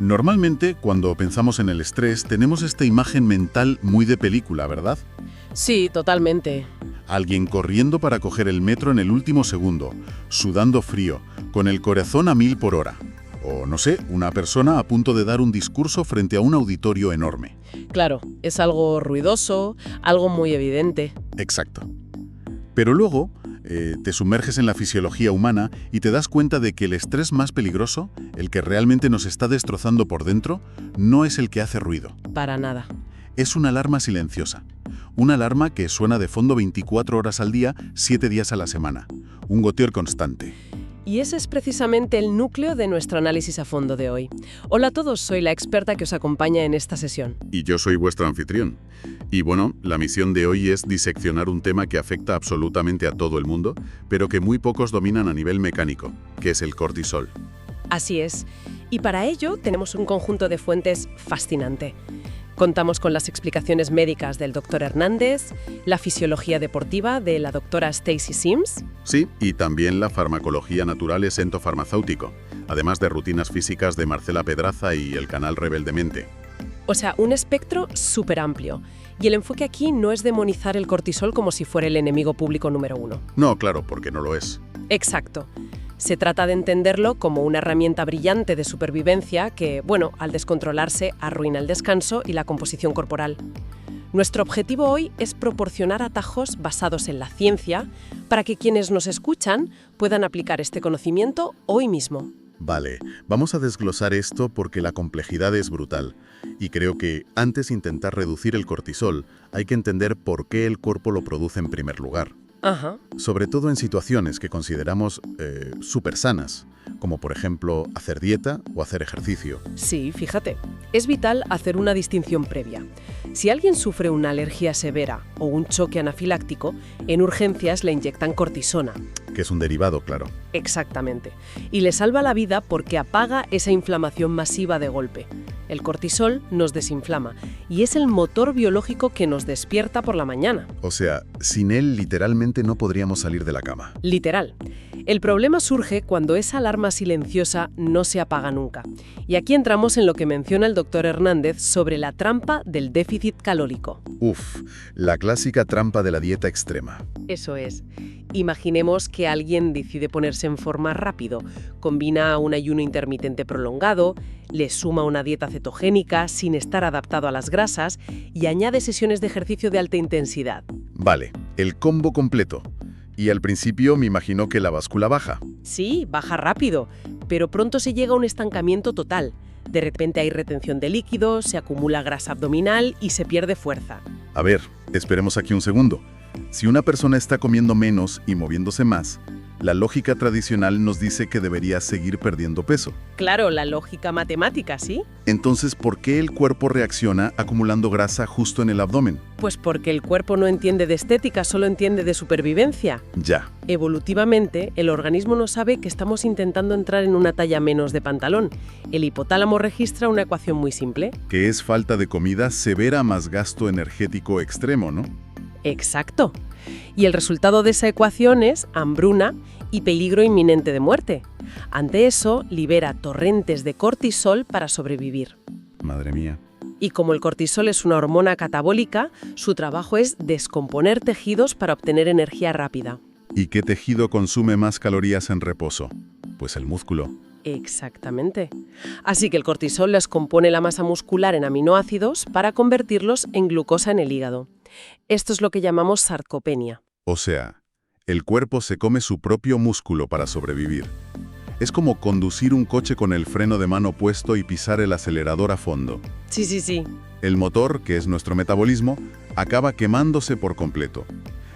Normalmente, cuando pensamos en el estrés, tenemos esta imagen mental muy de película, ¿verdad? Sí, totalmente. Alguien corriendo para coger el metro en el último segundo, sudando frío, con el corazón a 1000 por hora. O, no sé, una persona a punto de dar un discurso frente a un auditorio enorme. Claro, es algo ruidoso, algo muy evidente. Exacto. Pero luego, te sumerges en la fisiología humana y te das cuenta de que el estrés más peligroso, el que realmente nos está destrozando por dentro, no es el que hace ruido. Para nada. Es una alarma silenciosa. Una alarma que suena de fondo 24 horas al día, 7 días a la semana. Un goteo constante. Y ese es precisamente el núcleo de nuestro análisis a fondo de hoy. Hola a todos, soy la experta que os acompaña en esta sesión. Y yo soy vuestro anfitrión. Y bueno, la misión de hoy es diseccionar un tema que afecta absolutamente a todo el mundo, pero que muy pocos dominan a nivel mecánico, que es el cortisol. Así es. Y para ello tenemos un conjunto de fuentes fascinante. Contamos con las explicaciones médicas del Dr. Hernández, la fisiología deportiva de la doctora Stacy Sims. Sí, y también la farmacología natural farmacéutico, además de rutinas físicas de Marcela Pedraza y el canal Rebeldemente. O sea, un espectro súper amplio. Y el enfoque aquí no es demonizar el cortisol como si fuera el enemigo público número uno. No, claro, porque no lo es. Exacto. Se trata de entenderlo como una herramienta brillante de supervivencia que, bueno, al descontrolarse, arruina el descanso y la composición corporal. Nuestro objetivo hoy es proporcionar atajos basados en la ciencia para que quienes nos escuchan puedan aplicar este conocimiento hoy mismo. Vale, vamos a desglosar esto porque la complejidad es brutal. Y creo que antes de intentar reducir el cortisol, hay que entender por qué el cuerpo lo produce en primer lugar. Ajá. Sobre todo en situaciones que consideramos súper sanas, como por ejemplo hacer dieta o hacer ejercicio. Sí, fíjate. Es vital hacer una distinción previa. Si alguien sufre una alergia severa o un choque anafiláctico, en urgencias le inyectan cortisona. Que es un derivado, claro. Exactamente. Y le salva la vida porque apaga esa inflamación masiva de golpe. El cortisol nos desinflama y es el motor biológico que nos despierta por la mañana. O sea, sin él literalmente no podríamos salir de la cama. Literal. El problema surge cuando esa alarma silenciosa no se apaga nunca. Y aquí entramos en lo que menciona el Dr. Hernández sobre la trampa del déficit calórico. Uf, la clásica trampa de la dieta extrema. Eso es. Imaginemos que alguien decide ponerse en forma rápido, combina un ayuno intermitente prolongado, le suma una dieta cetogénica sin estar adaptado a las grasas y añade sesiones de ejercicio de alta intensidad. Vale, el combo completo. Y al principio me imagino que la báscula baja. Sí, baja rápido, pero pronto se llega a un estancamiento total. De repente hay retención de líquidos, se acumula grasa abdominal y se pierde fuerza. A ver, esperemos aquí un segundo. Si una persona está comiendo menos y moviéndose más, la lógica tradicional nos dice que debería seguir perdiendo peso. Claro, la lógica matemática, ¿sí? Entonces, ¿por qué el cuerpo reacciona acumulando grasa justo en el abdomen? Pues porque el cuerpo no entiende de estética, solo entiende de supervivencia. Ya. Evolutivamente, el organismo no sabe que estamos intentando entrar en una talla menos de pantalón. El hipotálamo registra una ecuación muy simple. Que es falta de comida severa más gasto energético extremo, ¿no? Exacto. Y el resultado de esa ecuación es hambruna y peligro inminente de muerte. Ante eso, libera torrentes de cortisol para sobrevivir. Madre mía. Y como el cortisol es una hormona catabólica, su trabajo es descomponer tejidos para obtener energía rápida. ¿Y qué tejido consume más calorías en reposo? Pues el músculo. Exactamente. Así que el cortisol descompone la masa muscular en aminoácidos para convertirlos en glucosa en el hígado. Esto es lo que llamamos sarcopenia. O sea, el cuerpo se come su propio músculo para sobrevivir. Es como conducir un coche con el freno de mano puesto y pisar el acelerador a fondo. Sí. El motor, que es nuestro metabolismo, acaba quemándose por completo.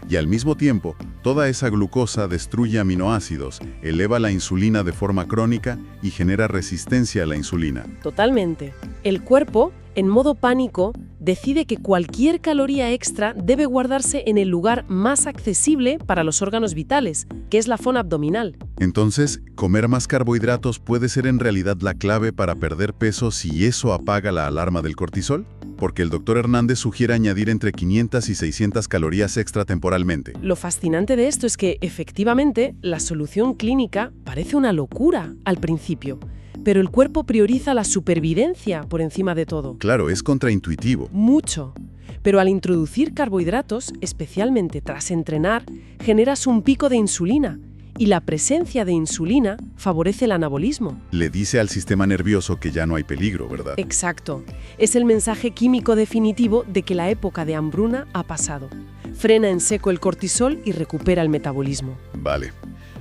Y al mismo tiempo, toda esa glucosa destruye aminoácidos, eleva la insulina de forma crónica y genera resistencia a la insulina. Totalmente. El cuerpo, en modo pánico, decide que cualquier caloría extra debe guardarse en el lugar más accesible para los órganos vitales, que es la zona abdominal. Entonces, comer más carbohidratos puede ser en realidad la clave para perder peso si eso apaga la alarma del cortisol, porque el Dr. Hernández sugiere añadir entre 500 y 600 calorías extra temporalmente. Lo fascinante de esto es que, efectivamente, la solución clínica parece una locura al principio. pero el cuerpo prioriza la supervivencia por encima de todo. Claro, es contraintuitivo. Mucho. Pero al introducir carbohidratos, especialmente tras entrenar, generas un pico de insulina. Y la presencia de insulina favorece el anabolismo. Le dice al sistema nervioso que ya no hay peligro, ¿verdad? Exacto. Es el mensaje químico definitivo de que la época de hambruna ha pasado. Frena en seco el cortisol y recupera el metabolismo. Vale.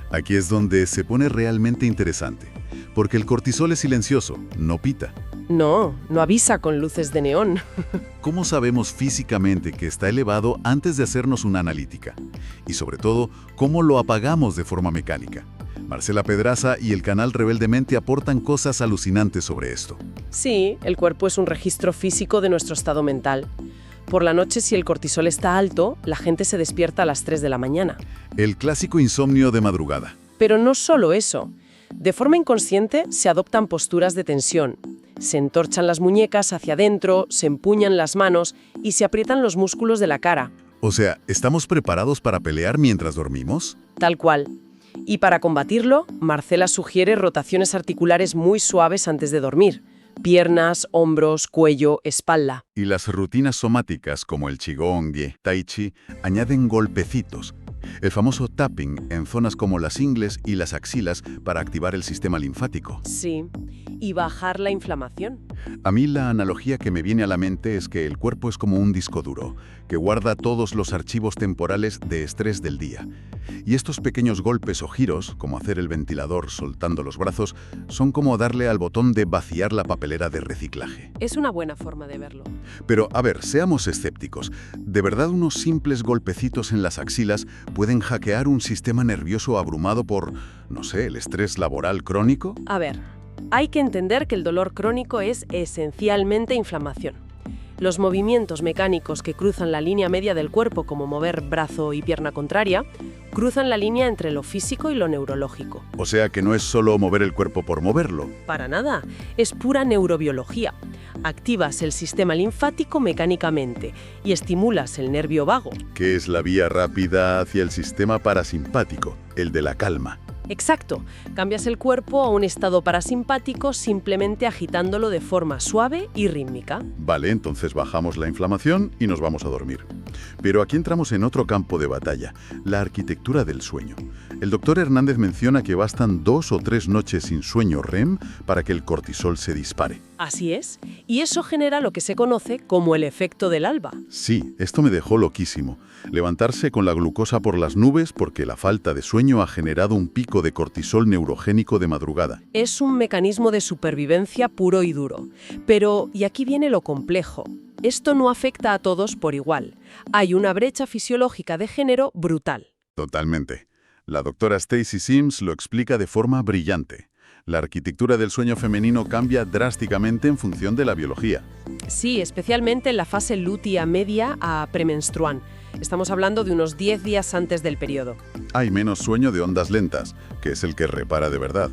Aquí es donde se pone realmente interesante. Porque el cortisol es silencioso, no pita. No avisa con luces de neón. ¿Cómo sabemos físicamente que está elevado antes de hacernos una analítica? Y sobre todo, ¿cómo lo apagamos de forma mecánica? Marcela Pedraza y el canal Rebeldemente aportan cosas alucinantes sobre esto. Sí, el cuerpo es un registro físico de nuestro estado mental. Por la noche, si el cortisol está alto, la gente se despierta a las 3 de la mañana. El clásico insomnio de madrugada. Pero no solo eso. De forma inconsciente se adoptan posturas de tensión. Se entorchan las muñecas hacia adentro, se empuñan las manos y se aprietan los músculos de la cara. O sea, ¿estamos preparados para pelear mientras dormimos? Tal cual. Y para combatirlo, Marcela sugiere rotaciones articulares muy suaves antes de dormir. Piernas, hombros, cuello, espalda. Y las rutinas somáticas como el Qigong, Tai Chi, añaden golpecitos. El famoso tapping en zonas como las ingles y las axilas para activar el sistema linfático. Sí, y bajar la inflamación. A mí la analogía que me viene a la mente es que el cuerpo es como un disco duro, que guarda todos los archivos temporales de estrés del día. Y estos pequeños golpes o giros, como hacer el ventilador soltando los brazos, son como darle al botón de vaciar la papelera de reciclaje. Es una buena forma de verlo. Pero, a ver, seamos escépticos. ¿De verdad unos simples golpecitos en las axilas pueden hackear un sistema nervioso abrumado por, no sé, el estrés laboral crónico? A ver, hay que entender que el dolor crónico es esencialmente inflamación. Los movimientos mecánicos que cruzan la línea media del cuerpo, como mover brazo y pierna contraria, cruzan la línea entre lo físico y lo neurológico. O sea que no es solo mover el cuerpo por moverlo. Para nada, es pura neurobiología. Activas el sistema linfático mecánicamente y estimulas el nervio vago. Que es la vía rápida hacia el sistema parasimpático, el de la calma. Exacto, cambias el cuerpo a un estado parasimpático simplemente agitándolo de forma suave y rítmica. Vale, entonces bajamos la inflamación y nos vamos a dormir. Pero aquí entramos en otro campo de batalla, la arquitectura del sueño. El doctor Hernández menciona que bastan 2 o 3 noches sin sueño REM para que el cortisol se dispare. Así es, y eso genera lo que se conoce como el efecto del alba. Sí, esto me dejó loquísimo. Levantarse con la glucosa por las nubes porque la falta de sueño ha generado un pico de cortisol neurogénico de madrugada. Es un mecanismo de supervivencia puro y duro. Pero, y aquí viene lo complejo, esto no afecta a todos por igual. Hay una brecha fisiológica de género brutal. Totalmente. La doctora Stacy Sims lo explica de forma brillante. La arquitectura del sueño femenino cambia drásticamente en función de la biología. Sí, especialmente en la fase lútea media a premenstrual. Estamos hablando de unos 10 días antes del periodo. Hay menos sueño de ondas lentas, que es el que repara de verdad.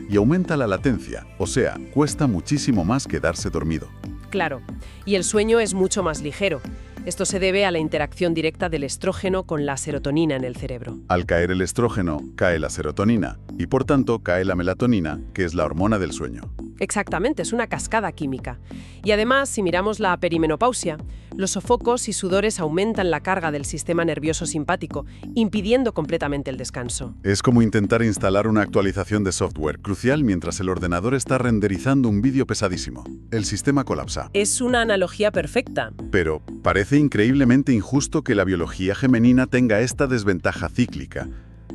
Y aumenta la latencia, o sea, cuesta muchísimo más quedarse dormido. Claro, y el sueño es mucho más ligero. Esto se debe a la interacción directa del estrógeno con la serotonina en el cerebro. Al caer el estrógeno, cae la serotonina, y por tanto cae la melatonina, que es la hormona del sueño. Exactamente, es una cascada química. Y además, si miramos la perimenopausia, los sofocos y sudores aumentan la carga del sistema nervioso simpático, impidiendo completamente el descanso. Es como intentar instalar una actualización de software crucial mientras el ordenador está renderizando un vídeo pesadísimo. El sistema colapsa. Es una analogía perfecta. Pero parece increíblemente injusto que la biología femenina tenga esta desventaja cíclica.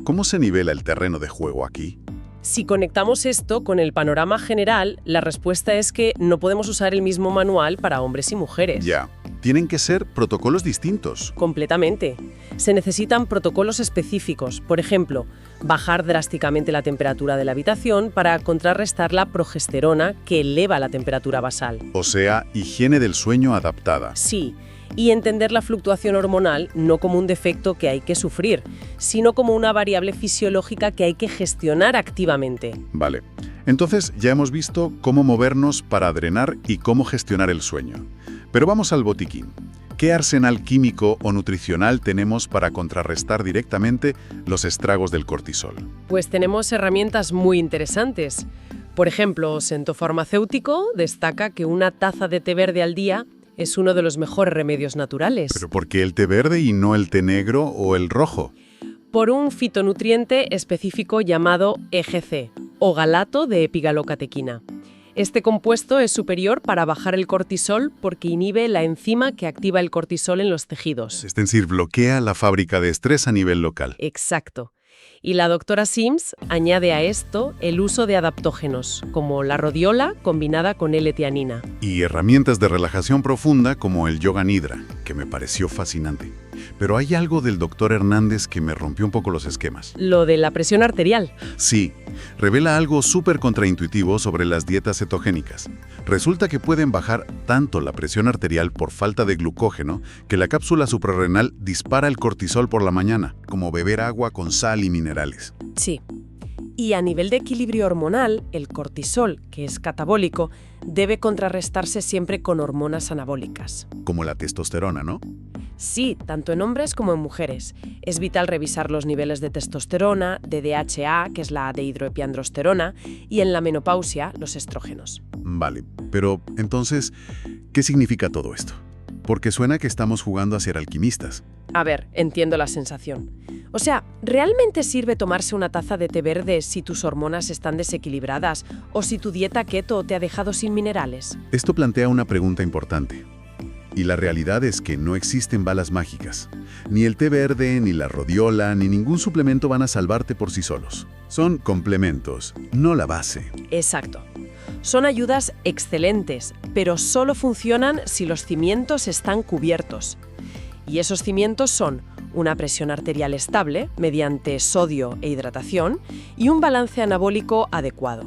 ¿Cómo se nivela el terreno de juego aquí? Si conectamos esto con el panorama general, la respuesta es que no podemos usar el mismo manual para hombres y mujeres. Ya. Tienen que ser protocolos distintos. Completamente. Se necesitan protocolos específicos. Por ejemplo, bajar drásticamente la temperatura de la habitación para contrarrestar la progesterona que eleva la temperatura basal. O sea, higiene del sueño adaptada. Sí. Y entender la fluctuación hormonal no como un defecto que hay que sufrir, sino como una variable fisiológica que hay que gestionar activamente. Vale. Entonces ya hemos visto cómo movernos para drenar y cómo gestionar el sueño. Pero vamos al botiquín. ¿Qué arsenal químico o nutricional tenemos para contrarrestar directamente los estragos del cortisol? Pues tenemos herramientas muy interesantes. Por ejemplo, Sento Farmacéutico destaca que una taza de té verde al día es uno de los mejores remedios naturales. ¿Pero por qué el té verde y no el té negro o el rojo? Por un fitonutriente específico llamado EGC, o galato de epigalocatequina. Este compuesto es superior para bajar el cortisol porque inhibe la enzima que activa el cortisol en los tejidos. Es decir, bloquea la fábrica de estrés a nivel local. Exacto. Y la doctora Sims añade a esto el uso de adaptógenos, como la rodiola combinada con L-teanina. Y herramientas de relajación profunda como el yoga nidra, que me pareció fascinante. Pero hay algo del doctor Hernández que me rompió un poco los esquemas. Lo de la presión arterial. Sí, revela algo súper contraintuitivo sobre las dietas cetogénicas. Resulta que pueden bajar tanto la presión arterial por falta de glucógeno que la cápsula suprarrenal dispara el cortisol por la mañana, como beber agua con sal y minerales. Sí. Y a nivel de equilibrio hormonal, el cortisol, que es catabólico, debe contrarrestarse siempre con hormonas anabólicas. Como la testosterona, ¿no? Sí, tanto en hombres como en mujeres. Es vital revisar los niveles de testosterona, de DHA, que es la dehidroepiandrosterona, y en la menopausia, los estrógenos. Vale, pero entonces, ¿qué significa todo esto? Porque suena que estamos jugando a ser alquimistas. A ver, entiendo la sensación. O sea, ¿realmente sirve tomarse una taza de té verde si tus hormonas están desequilibradas o si tu dieta keto te ha dejado sin minerales? Esto plantea una pregunta importante. Y la realidad es que no existen balas mágicas. Ni el té verde, ni la rodiola, ni ningún suplemento van a salvarte por sí solos. Son complementos, no la base. Exacto. Son ayudas excelentes, pero solo funcionan si los cimientos están cubiertos. Y esos cimientos son una presión arterial estable mediante sodio e hidratación y un balance anabólico adecuado.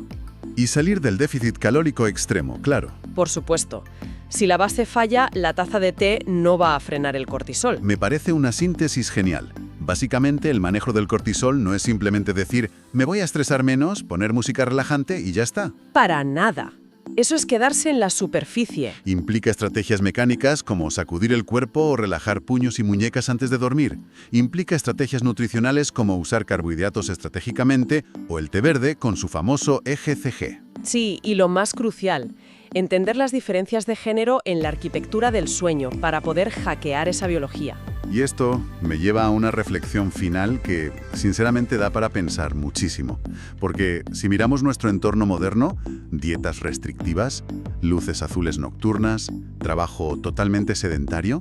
Y salir del déficit calórico extremo, claro. Por supuesto. Si la base falla, la taza de té no va a frenar el cortisol. Me parece una síntesis genial. Básicamente, el manejo del cortisol no es simplemente decir, me voy a estresar menos, poner música relajante y ya está. Para nada. Eso es quedarse en la superficie. Implica estrategias mecánicas como sacudir el cuerpo o relajar puños y muñecas antes de dormir. Implica estrategias nutricionales como usar carbohidratos estratégicamente o el té verde con su famoso EGCG. Sí, y lo más crucial, entender las diferencias de género en la arquitectura del sueño para poder hackear esa biología. Y esto me lleva a una reflexión final que, sinceramente, da para pensar muchísimo. Porque si miramos nuestro entorno moderno, dietas restrictivas, luces azules nocturnas, trabajo totalmente sedentario.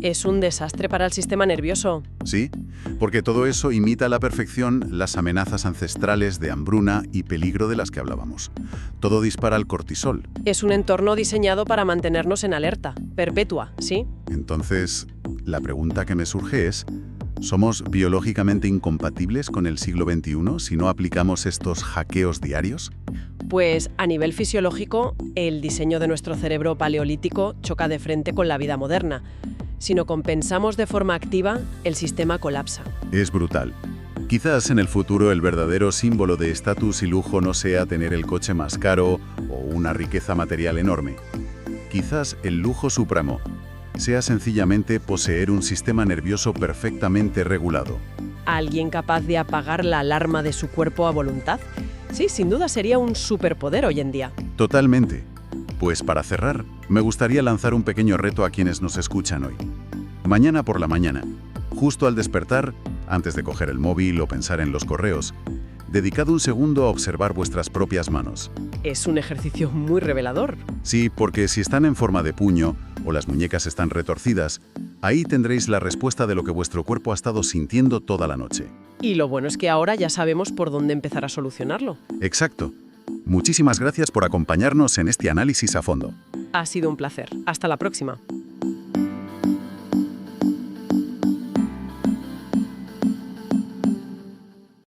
Es un desastre para el sistema nervioso. Sí, porque todo eso imita a la perfección las amenazas ancestrales de hambruna y peligro de las que hablábamos. Todo dispara el cortisol. Es un entorno diseñado para mantenernos en alerta, perpetua, ¿sí? Entonces, la pregunta que me surge es, ¿somos biológicamente incompatibles con el siglo XXI si no aplicamos estos hackeos diarios? Pues a nivel fisiológico, el diseño de nuestro cerebro paleolítico choca de frente con la vida moderna. Si no compensamos de forma activa, el sistema colapsa. Es brutal. Quizás en el futuro el verdadero símbolo de estatus y lujo no sea tener el coche más caro o una riqueza material enorme. Quizás el lujo supremo sea sencillamente poseer un sistema nervioso perfectamente regulado. ¿Alguien capaz de apagar la alarma de su cuerpo a voluntad? Sí, sin duda sería un superpoder hoy en día. Totalmente. Pues para cerrar, me gustaría lanzar un pequeño reto a quienes nos escuchan hoy. Mañana por la mañana, justo al despertar, antes de coger el móvil o pensar en los correos, dedicad un segundo a observar vuestras propias manos. Es un ejercicio muy revelador. Sí, porque si están en forma de puño o las muñecas están retorcidas, ahí tendréis la respuesta de lo que vuestro cuerpo ha estado sintiendo toda la noche. Y lo bueno es que ahora ya sabemos por dónde empezar a solucionarlo. Exacto. Muchísimas gracias por acompañarnos en este análisis a fondo. Ha sido un placer. Hasta la próxima.